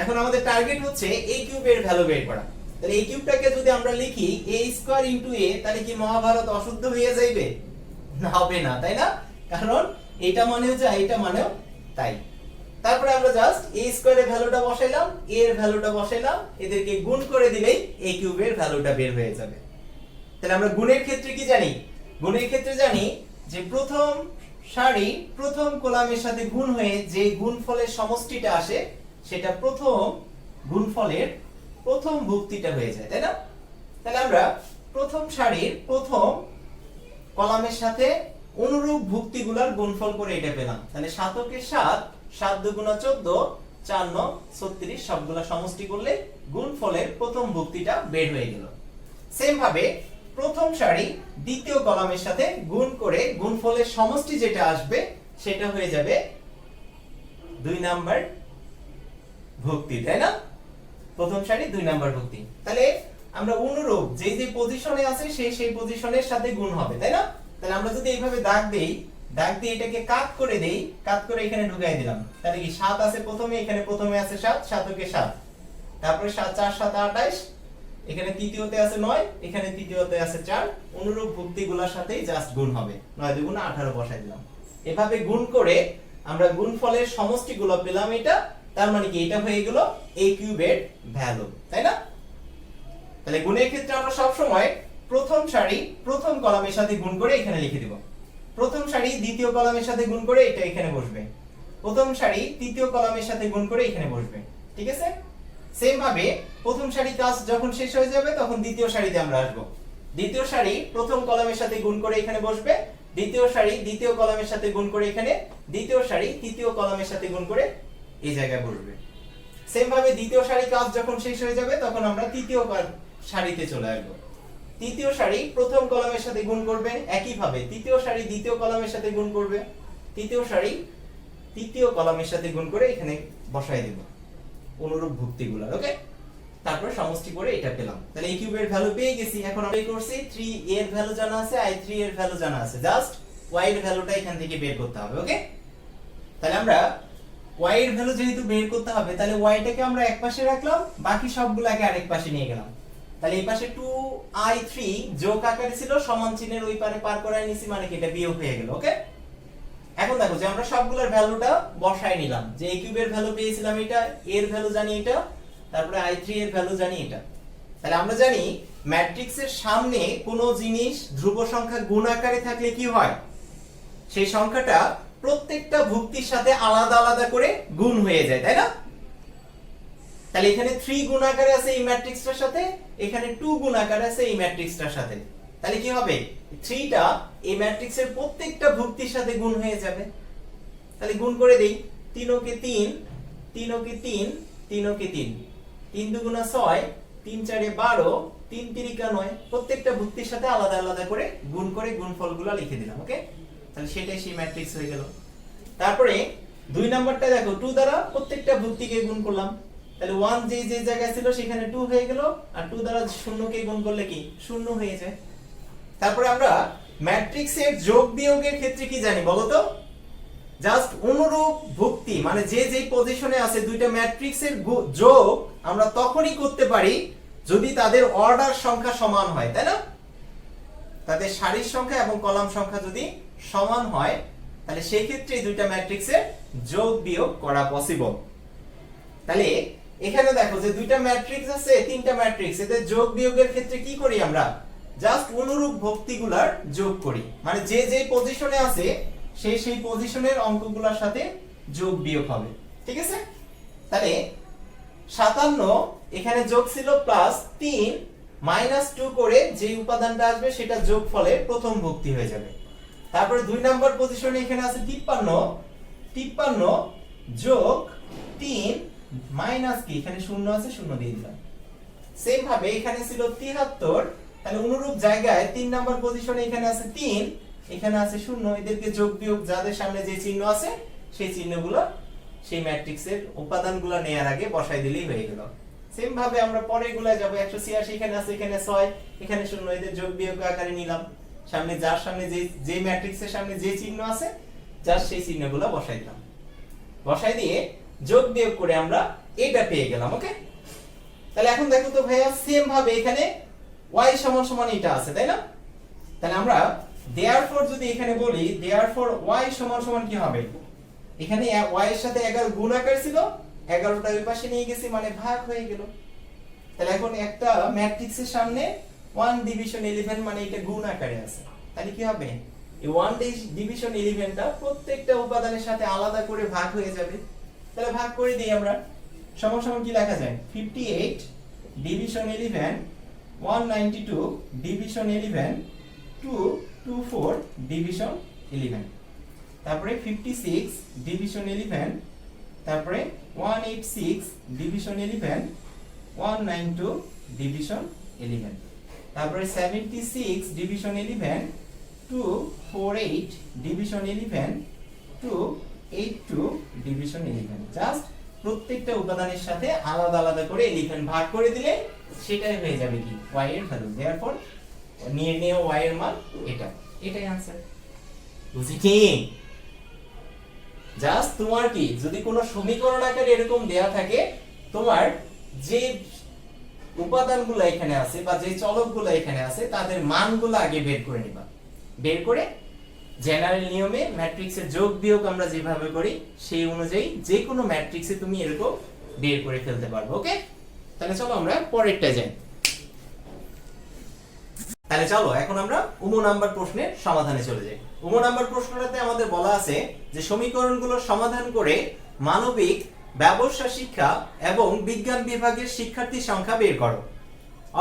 Speaker 1: এখন আমাদের টার্গেট হচ্ছে a কিউবের ভ্যালু বের করা। তাহলে a কিউবটাকে যদি আমরা লিখি a স্কয়ার ইনটু a, তাহলে কি মহাভারত অশুদ্ধ হয়ে যাবে? না, হবে না, তাই না? কারণ এটা মানেও যা, এটা মানেও তাই। তারপরে আমরা জাস্ট a স্কয়ারের ভ্যালুটা বসাইলাম, a এর ভ্যালুটা বসাইলাম, এদেরকে গুণ করে দিলেই a কিউবের ভ্যালুটা বের হয়ে যাবে। তাহলে আমরা গুণের ক্ষেত্রে কি জানি? গুণের ক্ষেত্রে জানি যে প্রথম সারি প্রথম কলামের সাথে গুণ হয়ে যে গুণফলের সমষ্টিটা আসে সেটা প্রথম গুণফলের প্রথম ভুক্তিটা হয়ে যায়, তাই না? তাহলে আমরা প্রথম সারির প্রথম কলামের সাথে অনুরূপ ভুক্তিগুলোর গুণফল করে এটা পেলাম। তাহলে 7 কে 7, 7 দুগুণা 14, 4 9 36, সবগুলা সমষ্টি করলে গুণফলের প্রথম ভুক্তিটা বের হয়ে গেল। সেম ভাবে প্রথম সারি দ্বিতীয় কলামের সাথে গুণ করে গুণফলের সমষ্টি যেটা আসবে সেটা হয়ে যাবে 2 নাম্বার ভুক্তি, তাই না? প্রথম সারি 2 নাম্বার ভুক্তি। তাহলে আমরা অনুরূপ যে যে পজিশনে আছে সেই পজিশনের সাথে গুণ হবে, তাই না? তাহলে আমরা যদি এইভাবে দাগ দেই, দাগ দিয়ে এটাকে কাট করে দেই, কাট করে এখানে ঢুকাই দিলাম, তাহলে কি 7 আছে প্রথমে, এখানে প্রথমে আছে 7, 7 কে 7, তারপরে 7 4 7 28, এখানে তৃতীয়তে আছে 9, এখানে তৃতীয়তে আছে 4, অনুরূপ ভুক্তিগুলোর সাথেই জাস্ট গুণ হবে, 9 2 18 বসাই দিলাম। এভাবে গুণ করে আমরা গুণফলের সমষ্টিগুলো পেলাম এটা, তার মানে কি এটা হয়ে গেল a কিউবের ভ্যালু, তাই না? তাহলে গুণের ক্ষেত্রে আমরা সব সময় প্রথম সারি প্রথম কলামের সাথে গুণ করে এখানে লিখে দেব, প্রথম সারি দ্বিতীয় কলামের সাথে গুণ করে এটা এখানে বসবে, প্রথম সারি তৃতীয় কলামের সাথে গুণ করে এখানে বসবে। ঠিক আছে, সেম ভাবে প্রথম সারি কাজ যখন শেষ হয়ে যাবে তখন দ্বিতীয় সারিতে আমরা আসব, দ্বিতীয় সারি প্রথম কলামের সাথে গুণ করে এখানে বসবে, দ্বিতীয় সারি দ্বিতীয় কলামের সাথে গুণ করে এখানে, দ্বিতীয় সারি তৃতীয় কলামের সাথে গুণ করে এই জায়গায় বসবে। সেম ভাবে দ্বিতীয় সারি কাজ যখন শেষ হয়ে যাবে তখন আমরা তৃতীয় সারিতে চলে আসব, তৃতীয় সারি প্রথম কলামের সাথে গুণ করবে, একই ভাবে তৃতীয় সারি দ্বিতীয় কলামের সাথে গুণ করবে, তৃতীয় সারি তৃতীয় কলামের সাথে গুণ করে এখানে বসাই দেব অনুরূপ ভুক্তিগুলো। ওকে, তারপর সমষ্টি করে এটা পেলাম। তাহলে a কিউবের ভ্যালু পেয়ে গেছি। এখন আমরা কি করছি, 3a এর ভ্যালু জানা আছে, i3 এর ভ্যালু জানা আছে, জাস্ট y এর ভ্যালুটা এখান থেকে বের করতে হবে। ওকে, তাহলে আমরা y এর ভ্যালু যেহেতু বের করতে হবে, তাহলে y টাকে আমরা এক পাশে রাখলাম, বাকি সবগুলোকে আরেক পাশে নিয়ে গেলাম। তাহলে এই পাশে 2i3 যোগ আকারে ছিল, সমান চিহ্নের ওই পারে পার করায় নিছি, মানে কি এটা বিয়োগ হয়ে গেল। ওকে, এখন দেখো যে আমরা সবগুলোর ভ্যালুটা বসায় নিলাম, যে a কিউবের ভ্যালু পেয়েছিলাম এটা, a এর ভ্যালু জানি এটা, তারপরে i3 এর ভ্যালু জানি এটা। তাহলে আমরা জানি ম্যাট্রিক্সের সামনে কোনো জিনিস ধ্রুব সংখ্যা গুণ আকারে থাকলে কি হয়, সেই সংখ্যাটা প্রত্যেকটা ভুক্তির সাথে আলাদা আলাদা করে গুণ হয়ে যায়, তাই না? তাহলে এখানে 3 গুণ আকারে আছে এই ম্যাট্রিক্সটার সাথে, এখানে 2 গুণ আকারে আছে এই ম্যাট্রিক্সটার সাথে। তাহলে কি হবে, 3টা এই ম্যাট্রিক্সের প্রত্যেকটা ভুক্তির সাথে গুণ হয়ে যাবে। তাহলে গুণ করে দেই, 3 কে 3, 3 কে 3, 3 কে 3, 3 দুগুণা 6, 3 4 12, 3 3 9, প্রত্যেকটা ভুক্তির সাথে আলাদা আলাদা করে গুণ করে গুণফলগুলো লিখে দিলাম। ওকে, তাহলে সেটাই সেই ম্যাট্রিক্স হয়ে গেল। তারপরে 2 নাম্বারটা দেখো, 2 দ্বারা প্রত্যেকটা ভুক্তিকে গুণ করলাম, তাহলে 1 যে যে জায়গায় ছিল সেখানে 2 হয়ে গেল, আর 2 দ্বারা 0 কে গুণ করলে কি 0 হয়ে যায়। তারপরে আমরা ম্যাট্রিক্সের যোগ বিয়োগের ক্ষেত্রে কি জানি বলো তো, জাস্ট অনুরূপ ভুক্তি, মানে যে যে পজিশনে আছে দুইটা ম্যাট্রিক্সের যোগ আমরা তখনই করতে পারি যদি তাদের অর্ডার সংখ্যা সমান হয়, তাই না? তাদের সারির সংখ্যা এবং কলাম সংখ্যা যদি সমান হয়, তাহলে সেই ক্ষেত্রে এই দুইটা ম্যাট্রিক্সের যোগ বিয়োগ করা পসিবল। তাহলে এখানে দেখো যে দুইটা ম্যাট্রিক্স আছে, তিনটা ম্যাট্রিক্স, এদের যোগ বিয়োগের ক্ষেত্রে কি করি আমরা, জাস্ট অনুরূপ ভুক্তিগুলার যোগ করি, মানে যে যে পজিশনে আছে সেই পজিশনের অঙ্কগুলোর সাথে যোগ বিয়োগ হবে। ঠিক আছে, তাহলে 57 এখানে যোগ ছিল প্লাস 3 মাইনাস 2 করে যে উপাদানটা আসবে সেটা যোগফলের প্রথম ভুক্তি হয়ে যাবে। তারপরে 2 নাম্বার পজিশনে এখানে আছে 53, 53 যোগ 3 মাইনাস কি, এখানে 0 আছে, 0 দিয়ে দিলাম। সেম ভাবে এখানে ছিল 73, তাহলে অনুরূপ জায়গায় 3 নাম্বার পজিশনে এখানে আছে 3 এখানে আছে শূন্য, এদেরকে যোগ বিয়োগ যাদের সামনে যে চিহ্ন আছে সেই চিহ্নগুলো সেই ম্যাট্রিক্সের উপাদানগুলো নেয়ার আগে বসাই দিলেই হয়ে গেল। সেম ভাবে আমরা পরেরগুলা যাব। 186 এখানে আছে, এখানে 6, এখানে শূন্য, এদের যোগ বিয়োগ আকারে নিলাম। সামনে যার সামনে যে ম্যাট্রিক্সের সামনে যে চিহ্ন আছে জাস্ট সেই চিহ্নগুলো বসাই দিলাম। বসাই দিয়ে যোগ বিয়োগ করে আমরা এটা পেয়ে গেলাম। ওকে, তাহলে এখন দেখো তো ভাইয়া সেম ভাবে এখানে y সমান সমান এটা আছে, তাই না? তাহলে আমরা therefore যদি এখানে বলি therefore y সমান সমান কি হবে, এখানে y এর সাথে 11 গুণ আকার ছিল, 11টা ওই পাশে নিয়ে গেছি মানে ভাগ হয়ে গেল। তাহলে এখন একটা ম্যাট্রিক্সের সামনে 1 ডিভিশন 11 মানে এটা গুণ আকারে আছে, তাহলে কি হবে এই 1 ডিভিশন 11টা প্রত্যেকটা উপাদানের সাথে আলাদা করে ভাগ হয়ে যাবে। তাহলে ভাগ করে দিই আমরা, সমান সমান কি লেখা যায় 58 ডিভিশন 11 192 ডিভিশন 11 224 ডিভিশন 11, তারপরে 56 ডিভিশন 11, তারপরে 186 ডিভিশন 11 192 ডিভিশন 11, তারপরে 76 ডিভিশন 11 248 ডিভিশন 11 282 ডিভিশন 11। জাস্ট প্রত্যেকটা উপাদানের সাথে আলাদা আলাদা করে 11 ভাগ করে দিলে সেটাই হয়ে যাবে কি y এর ভ্যালু। देयरफॉर নির্ণেয় y এর মান এটাই आंसर। বুঝি কি? জাস্ট তোমার কি যদি কোনো সমীকরণ আকারে এরকম দেয়া থাকে, তোমার যে উপাদানগুলো এখানে আছে বা যে চলকগুলো এখানে আছে তাদের মানগুলো আগে বের করে নিবা। বের করে জেনারেল নিয়মে ম্যাট্রিক্সের যোগ বিয়োগ আমরা যেভাবে করি সেই অনুযায়ী যে কোনো ম্যাট্রিক্সে তুমি এরকম বের করে ফেলতে পারবে। ওকে, তাহলে চলো আমরা পরেরটা যাই। তাহলে চলো এখন আমরা উম নাম্বার প্রশ্নের সমাধানে চলে যাই। উম নাম্বার প্রশ্নটাতে আমাদের বলা আছে যে সমীকরণগুলো সমাধান করে মানবিক, ব্যবসা শিক্ষা এবং বিজ্ঞান বিভাগের শিক্ষার্থীর সংখ্যা বের করো।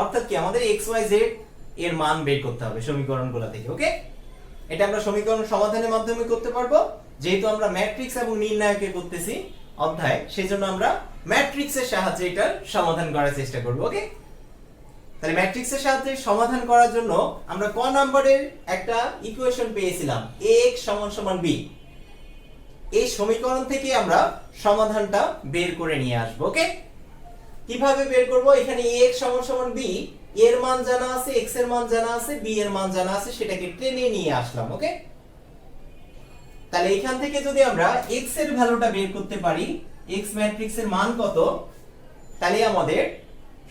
Speaker 1: অর্থাৎ কি আমাদের xyz এর মান বের করতে হবে সমীকরণগুলো থেকে। ওকে, এটা আমরা সমীকরণ সমাধানের মাধ্যমে করতে পারবো, যেহেতু আমরা ম্যাট্রিক্স এবং নির্ণায়কে করতেছি অধ্যায়, সেজন্য আমরা ম্যাট্রিক্সের সাহায্যে এটার সমাধান করার চেষ্টা করব। ওকে, তাহলে ম্যাট্রিক্সের সাহায্যে সমাধান করার জন্য আমরা ক নাম্বারের একটা ইকুয়েশন পেয়েছিলাম x = b। এই সমীকরণ থেকে আমরা সমাধানটা বের করে নিয়ে আসব। ওকে, কিভাবে বের করব? এখানে x = b, এর মান জানা আছে, x এর মান জানা আছে, b এর মান জানা আছে, সেটাকে টেনে নিয়ে আসলাম। ওকে, তাহলে এখান থেকে যদি আমরা x এর ভ্যালুটা বের করতে পারি, x ম্যাট্রিক্সের মান কত, তাহলে আমাদের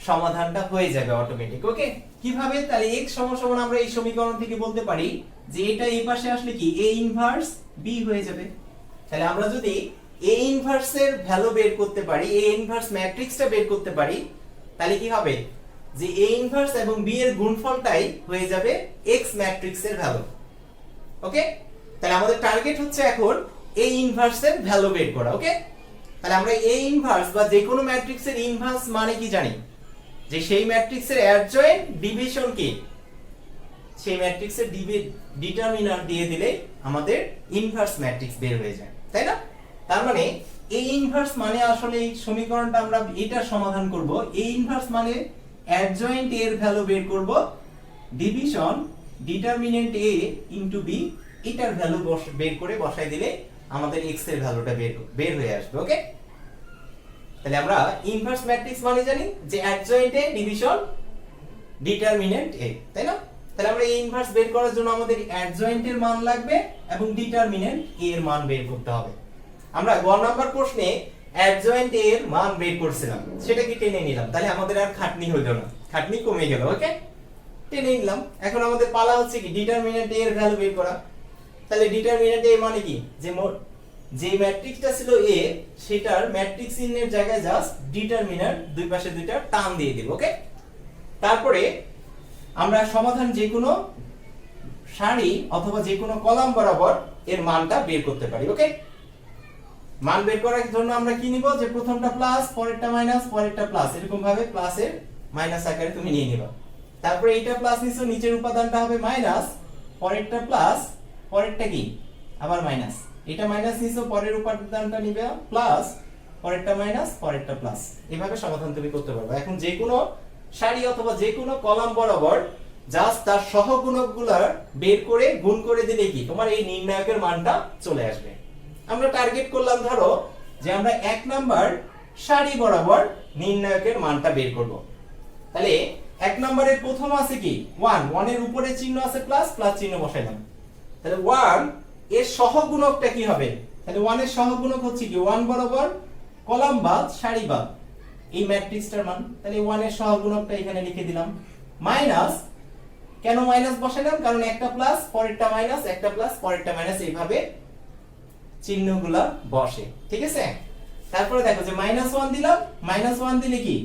Speaker 1: সমাধানটা হয়ে যাবে অটোমেটিক। ওকে, কিভাবে? তাহলে x = আমরা এই সমীকরণ থেকে বলতে পারি যে এটা এই পাশে আসলে কি a ইনভার্স b হয়ে যাবে। তাহলে আমরা যদি a ইনভার্স এর ভ্যালু বের করতে পারি, a ইনভার্স ম্যাট্রিক্সটা বের করতে পারি, তাহলে কি হবে যে a ইনভার্স এবং b এর গুণফলটাই হয়ে যাবে x ম্যাট্রিক্সের ভ্যালু। ওকে, তাহলে আমাদের টার্গেট হচ্ছে এখন a ইনভার্স এর ভ্যালু বের করা। ওকে, তাহলে আমরা a ইনভার্স বা যে কোনো ম্যাট্রিক্সের ইনভার্স মানে কি জানি, যে সেই ম্যাট্রিক্সের অ্যাডজয়েন্ট ডিভিশন কি, সেই ম্যাট্রিক্সের ডিটারমিনার দিয়ে দিলে আমাদের ইনভার্স ম্যাট্রিক্স বের হয়ে যায়, তাই না? তার মানে এই ইনভার্স মানে আসলে এই সমীকরণটা আমরা এটা সমাধান করব, এই ইনভার্স মানে অ্যাডজয়েন্ট এর ভ্যালু বের করব, division determinant a into b, এটার ভ্যালু বের করে বসাই দিলে আমাদের x এর ভ্যালুটা বের হয়ে আসবে। ওকে, তাহলে আমরা ইনভার্স ম্যাট্রিক্স মানে জানি যে adjoint A division determinant a, তাই না? তাহলে আমরা এই ইনভার্স বের করার জন্য আমাদের অ্যাডজয়েন্ট এর মান লাগবে এবং ডিটারমিনেন্ট a এর মান বের করতে হবে। আমরা গ নাম্বার প্রশ্নে অ্যাডজয়েন্ট a এর মান বের করছিলাম, সেটাকে টেনে নিলাম, তাহলে আমাদের আর খাটনি হলো না, খাটনি কমে গেল। ওকে, টেনে নিলাম। এখন আমাদের পালা হচ্ছে কি ডিটারমিনেন্ট a এর ভ্যালু বের করা। তাহলে ডিটারমিনেন্ট a মানে কি, যে ম্যাট্রিক্সটা ছিল a সেটার ম্যাট্রিক্স চিহ্নের জায়গায় জাস্ট ডিটারমিনার দুই পাশে দুইটা টান দিয়ে দিব। ওকে, তারপরে আমরা সমাধান যে কোনো সারি অথবা যে কোনো কলাম বরাবর এর মানটা বের করতে পারি। ওকে, মান বের করার জন্য আমরা কি নিব, যে প্রথমটা প্লাস, পরেরটা মাইনাস, পরেরটা প্লাস, এরকম ভাবে প্লাসের মাইনাস আকারে তুমি নিয়ে নিবা। তারপরে এইটা প্লাস নিছো, নিচের উপাদানটা হবে মাইনাস, পরেরটা প্লাস, পরেরটা কি আবার মাইনাস, এটা মাইনাস নিছো, পরের উপাদানটা নিবে প্লাস, পরেরটা মাইনাস, পরেরটা প্লাস, এভাবে সমাধান তুমি করতে পারবে। এখন যে কোনো সারি অথবা যে কোনো কলাম বরাবর জাস্ট তার সহগুণকগুলোর বের করে গুণ করে দিলে কি তোমার এই নির্ণায়কের মানটা চলে আসবে। আমরা টার্গেট করলাম ধরো যে আমরা 1 নাম্বার সারি বরাবর নির্ণায়কের মানটা বের করব। তাহলে 1 নম্বরের প্রথম আছে কি 1 এর উপরে চিহ্ন আছে প্লাস চিহ্ন বসাইলাম। তাহলে 1 এর সহগুণকটা কি হবে? তাহলে 1 এর সহগুণক হচ্ছে কি 1 বরাবর কলাম বাদ সারি বাদ এই ম্যাট্রিক্সটার মান। তাহলে 1 এর সহগুণকটা এখানে লিখে দিলাম। মাইনাস, কেন মাইনাস বসাইলাম? কারণ একটা প্লাস পরেরটা মাইনাস, একটা প্লাস পরেরটা মাইনাস, এইভাবে চিহ্নগুলা বসে, ঠিক আছে? তারপরে দেখো যে -1 দিলাম, -1 দিলে কি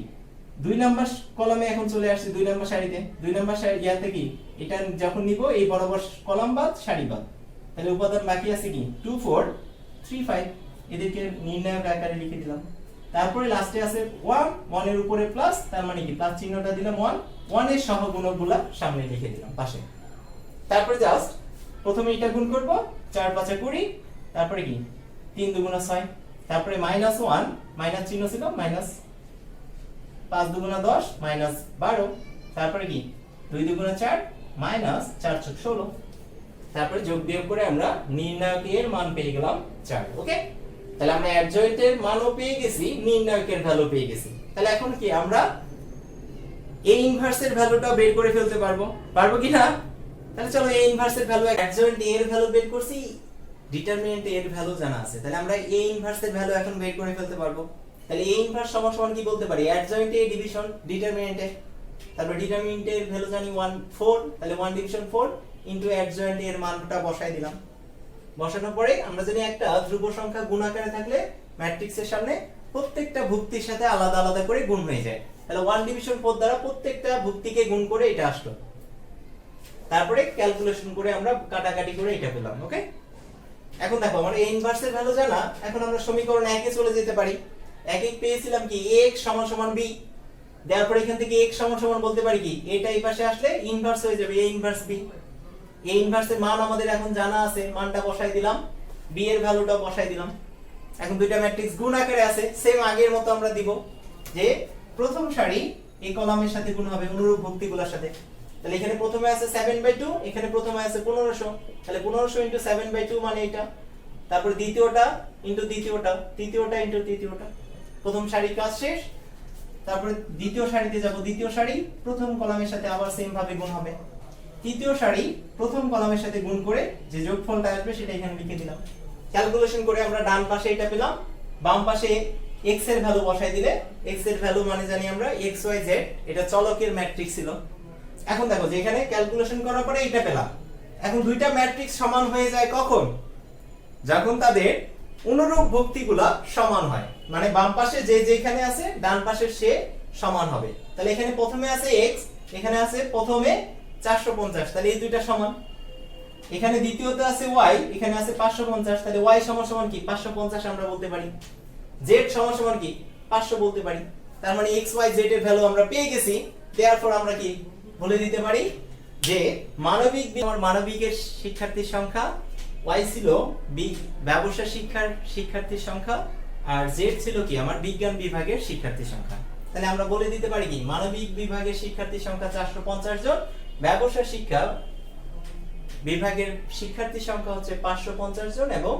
Speaker 1: 2 নাম্বার কলামে এখন চলে আসছে, 2 নাম্বার সারিতে। 2 নাম্বার সারি ইয়াতে কি এটা যখন নিব এই বরাবর কলাম বাদ সারি বাদ, তাহলে উপাদান বাকি আছে কি 2 4 3 5, এদেরকে নির্ণায়ক আকারে লিখে দিলাম। তারপরে লাস্টে আছে 1 এর উপরে প্লাস, তার মানে কি প্লাস চিহ্নটা দিলাম 1 এর সহগুণকগুলা সামনে লিখে দিলাম পাশে। তারপরে জাস্ট প্রথমে এটা গুণ করব, 4 5 20, তারপরে কি 3 2 6, তারপরে -1 মাইনাস চিহ্ন ছিল মাইনাস, 5 2 10 -12, তারপরে কি 2 2 4 -4 4 16, তারপরে যোগ বিয়োগ করে আমরা নির্ণায়কের মান পেয়ে গেলাম 4। ওকে, তাহলে আমরা অ্যাডজয়েন্টের মানও পেয়ে গেছি, নির্ণায়কের ভ্যালু পেয়ে গেছি। তাহলে এখন কি আমরা a ইনভার্সের ভ্যালুটা বের করে ফেলতে পারবো কি না? তাহলে চলো a ইনভার্সের ভ্যালু, অ্যাডজয়েন্ট a এর ভ্যালু বের করছি, ডিটারমিনেন্ট a এর ভ্যালু জানা আছে, তাহলে আমরা a ইনভার্সের ভ্যালু এখন বের করে ফেলতে পারবো। তাহলে a ইনভার্স সমান কি বলতে পারি? Adjoint a division determinant a, তারপর ডিটারমিনেন্ট এর ভ্যালু জানি 1 4, তাহলে 1 ডিভিশন 4 ইনটু অ্যাডজয়েন্ট এর মানটা বসাই দিলাম। বসানোর পরে আমরা জানি একটা ধ্রুব সংখ্যা গুণ আকারে থাকলে ম্যাট্রিক্সের সামনে প্রত্যেকটা ভুক্তির সাথে আলাদা আলাদা করে গুণ হয়ে যায়। তাহলে 1 ডিভিশন 4 দ্বারা প্রত্যেকটা ভুক্তিকে গুণ করে এটা আসলো। তারপরে ক্যালকুলেশন করে আমরা কাটাকাটি করে এটা পেলাম। ওকে, এখন দেখো আমরা a ইনভার্সের ভ্যালু জানা, এখন আমরা সমীকরণ 1 এ চলে যেতে পারি। 1 এ পেয়েছিলাম কি x = b, দেওয়ার পরে এখান থেকে x = বলতে পারি কি এটা এই পাশে আসলে ইনভার্স হয়ে যাবে a ইনভার্স b। a ইনভার্সের মান আমাদের এখন জানা আছে, মানটা বসাই দিলাম, b এর ভ্যালুটা বসাই দিলাম। এখন দুইটা ম্যাট্রিক্স গুণ আকারে আছে, সেম আগের মতো আমরা দিব যে প্রথম সারি এই কলামের সাথে গুণ হবে অনুরূপ ভুক্তিগুলোর সাথে। তাহলে এখানে প্রথমে আছে 7/2, এখানে প্রথমে আছে 1500, তাহলে 1500 * 7/2 মানে এটা, তারপর দ্বিতীয়টা ইনটু দ্বিতীয়টা, তৃতীয়টা ইনটু তৃতীয়টা। প্রথম সারি কাজ শেষ, তারপরে দ্বিতীয় সারিতে যাব, দ্বিতীয় সারি প্রথম কলামের সাথে আবার সেম ভাবে গুণ হবে, তৃতীয় সারি প্রথম কলামের সাথে গুণ করে যে যোগফলটা আসবে সেটা এখানে লিখে দিলাম। ক্যালকুলেশন করে আমরা ডান পাশে এটা পেলাম, বাম পাশে x এর ভ্যালু বসাই দিলে, x এর ভ্যালু মানে জানি আমরা x y z, এটা চলকের ম্যাট্রিক্স ছিল। এখন দেখো যে এখানে ক্যালকুলেশন করার পরে এটা পেলাম। এখন দুইটা ম্যাট্রিক্স সমান হয়ে যায় কখন? যখন তাদের অনুরূপ ভুক্তিগুলা সমান হয়, মানে বাম পাশে যে যেখানে আছে ডান পাশের সে সমান হবে। তাহলে এখানে প্রথমে আছে x, এখানে আছে প্রথমে 450, তাহলে এই দুইটা সমান। এখানে দ্বিতীয়তে আছে y, এখানে আছে 550, তাহলে y সমান কি 550 আমরা বলতে পারি, z সমান কি 500 বলতে পারি। তার মানে x y z এর ভ্যালু আমরা পেয়ে গেছি। দেয়ারফর আমরা কি বলে দিতে পারি যে মানবিকের শিক্ষার্থীর সংখ্যা, y ছিল ব্যবসা শিক্ষার শিক্ষার্থীর সংখ্যা, আর z ছিল কি আমার বিজ্ঞান বিভাগের শিক্ষার্থীর সংখ্যা। তাহলে আমরা বলে দিতে পারি কি মানবিক বিভাগের শিক্ষার্থীর সংখ্যা 450 জন, ব্যবসা শিক্ষা বিভাগের শিক্ষার্থীর সংখ্যা হচ্ছে 550 জন এবং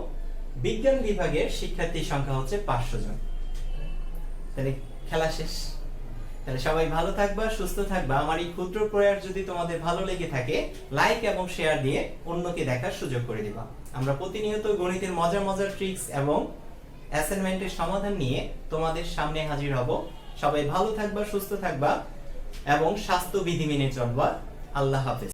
Speaker 1: বিজ্ঞান বিভাগের শিক্ষার্থীর সংখ্যা হচ্ছে 500 জন। তাহলে খেলা শেষ। তাহলে সবাই ভালো থাকবা, সুস্থ থাকবা। আমার এই ক্ষুদ্র প্রয়াস যদি তোমাদের ভালো লেগে থাকে, লাইক এবং শেয়ার দিয়ে অন্যকে দেখার সুযোগ করে দিবা। আমরা প্রতিনিয়ত গণিতের মজার ট্রিক্স এবং অ্যাসাইনমেন্টের সমাধান নিয়ে তোমাদের সামনে হাজির হব। সবাই ভালো থাকবা, সুস্থ থাকবা এবং স্বাস্থ্যবিধি মেনে চলবা। আল্লাহ হাফেজ।